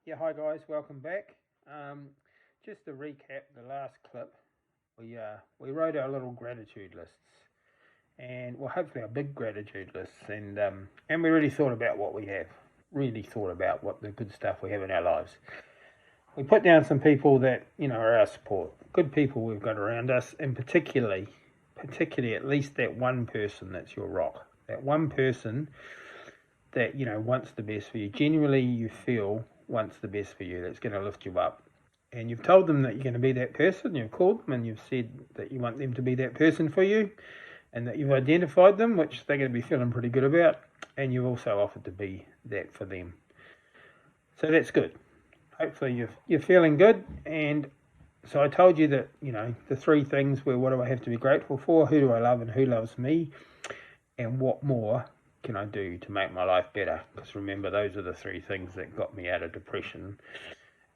Yeah, hi guys, welcome back. Just to recap the last clip, we wrote our little gratitude lists, and well, hopefully our big gratitude lists, and we really thought about what we have, really thought about what the good stuff we have in our lives. We put down some people that are our support, good people we've got around us, and particularly at least that one person that's your rock, that one person that wants the best for you. Genuinely, you feel wants the best for you. That's going to lift you up. And you've told them that you're going to be that person. You've called them and you've said that you want them to be that person for you, and that you've identified them, which they're going to be feeling pretty good about. And you've also offered to be that for them. So that's good. Hopefully you're feeling good. And so I told you that the three things were: what do I have to be grateful for? Who do I love and who loves me? And what more can I do to make my life better? Because remember, those are the three things that got me out of depression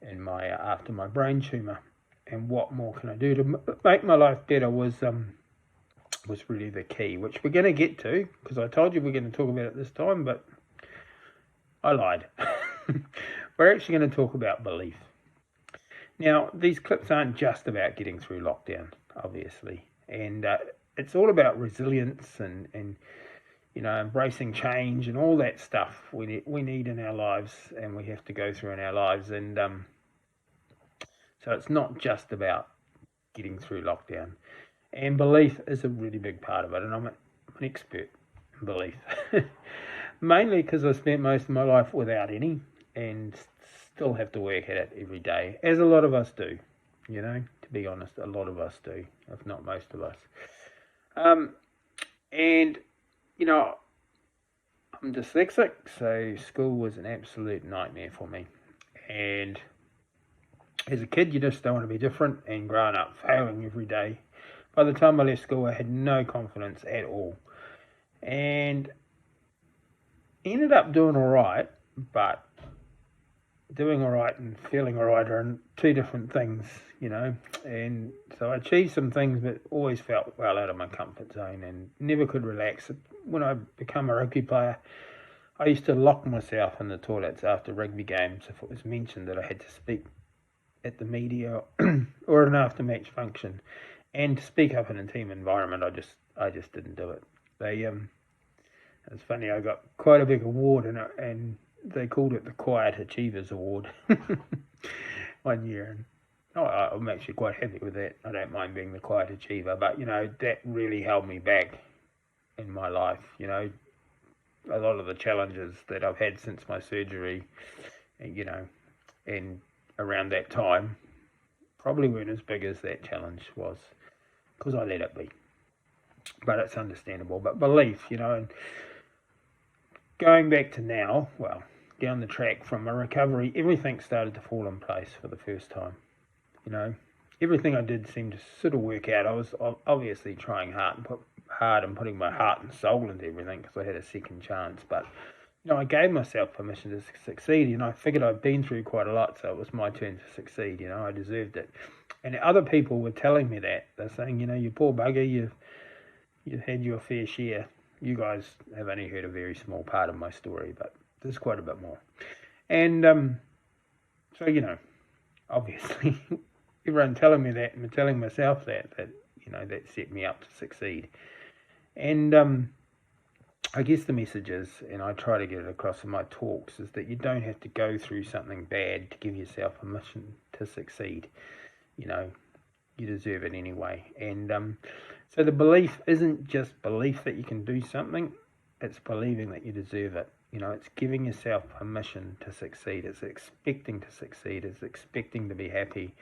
and after my brain tumor. And what more can I do to make my life better was really the key, which we're going to get to, because I told you we're going to talk about it this time, but I lied. We're actually going to talk about belief. Now, these clips aren't just about getting through lockdown, obviously, and it's all about resilience and embracing change and all that stuff we need in our lives, and we have to go through in our lives. And so it's not just about getting through lockdown. And belief is a really big part of it, and I'm an expert in belief. Mainly because I spent most of my life without any, and still have to work at it every day, as a lot of us do. To be honest, a lot of us do, if not most of us. And I'm dyslexic, so school was an absolute nightmare for me. And as a kid, you just don't want to be different, and growing up, failing every day. By the time I left school, I had no confidence at all. And ended up doing all right, but doing all right and feeling all right are two different things, and so I achieved some things, but always felt well out of my comfort zone and never could relax. When I became a rugby player, I used to lock myself in the toilets after rugby games if it was mentioned that I had to speak at the media or an after match function, and to speak up in a team environment, I just didn't do it. It's funny, I got quite a big award, and they called it the Quiet Achievers Award one year. And I'm actually quite happy with that. I don't mind being the quiet achiever, but that really held me back in my life. A lot of the challenges that I've had since my surgery, and around that time, probably weren't as big as that challenge was, because I let it be. But it's understandable. But belief, and going back to now, well, down the track from my recovery, everything started to fall in place for the first time. Everything I did seemed to sort of work out. I was obviously trying hard and putting my heart and soul into everything, because I had a second chance. But I gave myself permission to succeed. I figured I'd been through quite a lot, so it was my turn to succeed. I deserved it. And other people were telling me that. They're saying, you poor bugger, you've had your fair share. You guys have only heard a very small part of my story, but there's quite a bit more. And so, obviously, everyone telling me that and telling myself that set me up to succeed. And I guess the message is, and I try to get it across in my talks, is that you don't have to go through something bad to give yourself permission to succeed. You deserve it anyway. And so the belief isn't just belief that you can do something, it's believing that you deserve it. It's giving yourself permission to succeed. It's expecting to succeed. It's expecting to be happy.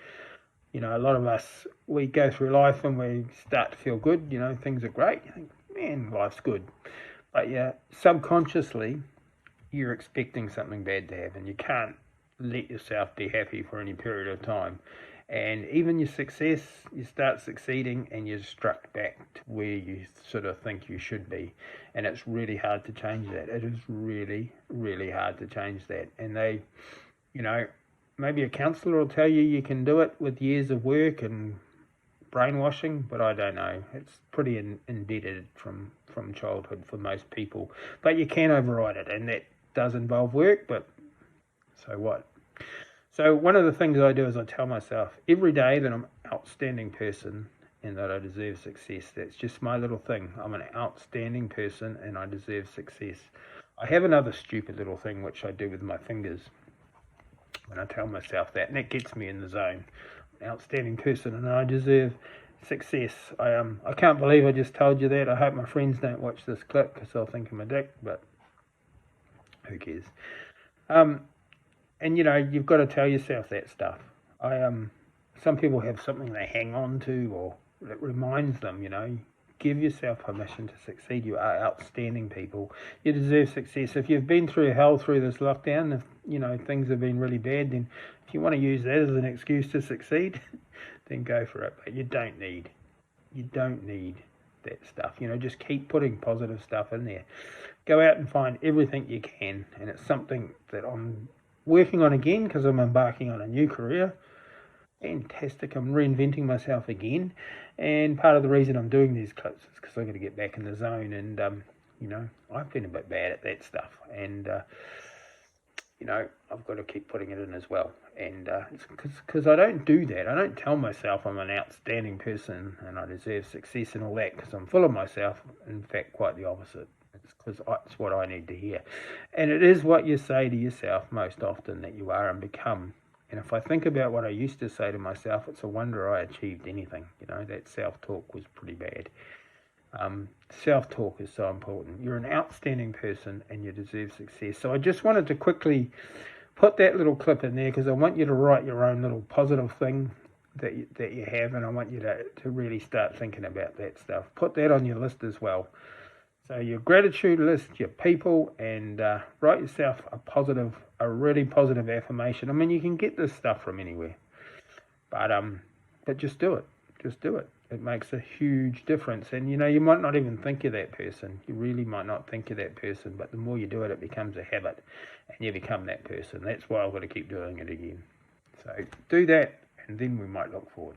A lot of us, we go through life and we start to feel good. Things are great. You think, man, life's good. But yeah, subconsciously, you're expecting something bad to happen. You can't let yourself be happy for any period of time. And even your success, you start succeeding and you're struck back to where you sort of think you should be. And it's really hard to change that. It is really, really hard to change that. And they, maybe a counsellor will tell you can do it with years of work and brainwashing, but I don't know. It's pretty embedded from childhood for most people. But you can override it, and that does involve work, but so what? So one of the things I do is I tell myself every day that I'm an outstanding person and that I deserve success. That's just my little thing. I'm an outstanding person and I deserve success. I have another stupid little thing which I do with my fingers when I tell myself that, and that gets me in the zone. An outstanding person and I deserve success. I can't believe I just told you that. I hope my friends don't watch this clip because they'll think I'm a dick, but who cares? And you've got to tell yourself that stuff. Some people have something they hang on to or that reminds them, give yourself permission to succeed. You are outstanding people. You deserve success. If you've been through hell through this lockdown, if things have been really bad, then if you want to use that as an excuse to succeed, then go for it. But you don't need that stuff. Just keep putting positive stuff in there. Go out and find everything you can, and it's something that I'm working on again because I'm embarking on a new career. Fantastic. I'm reinventing myself again, and part of the reason I'm doing these clips is because I've got to get back in the zone, and I've been a bit bad at that stuff, and I've got to keep putting it in as well. And it's because I don't do that. I don't tell myself I'm an outstanding person and I deserve success and all that because I'm full of myself. In fact, quite the opposite. It's because it's what I need to hear. And it is what you say to yourself most often that you are and become. And if I think about what I used to say to myself, it's a wonder I achieved anything. That self-talk was pretty bad. Self-talk is so important. You're an outstanding person and you deserve success. So I just wanted to quickly put that little clip in there because I want you to write your own little positive thing that you have, and I want you to really start thinking about that stuff. Put that on your list as well. So your gratitude list, your people, and write yourself a really positive affirmation. I mean, you can get this stuff from anywhere, but just do it. Just do it. It makes a huge difference. And you might not even think you're that person. You really might not think you're that person, but the more you do it, it becomes a habit and you become that person. That's why I've got to keep doing it again. So do that, and then we might look forward.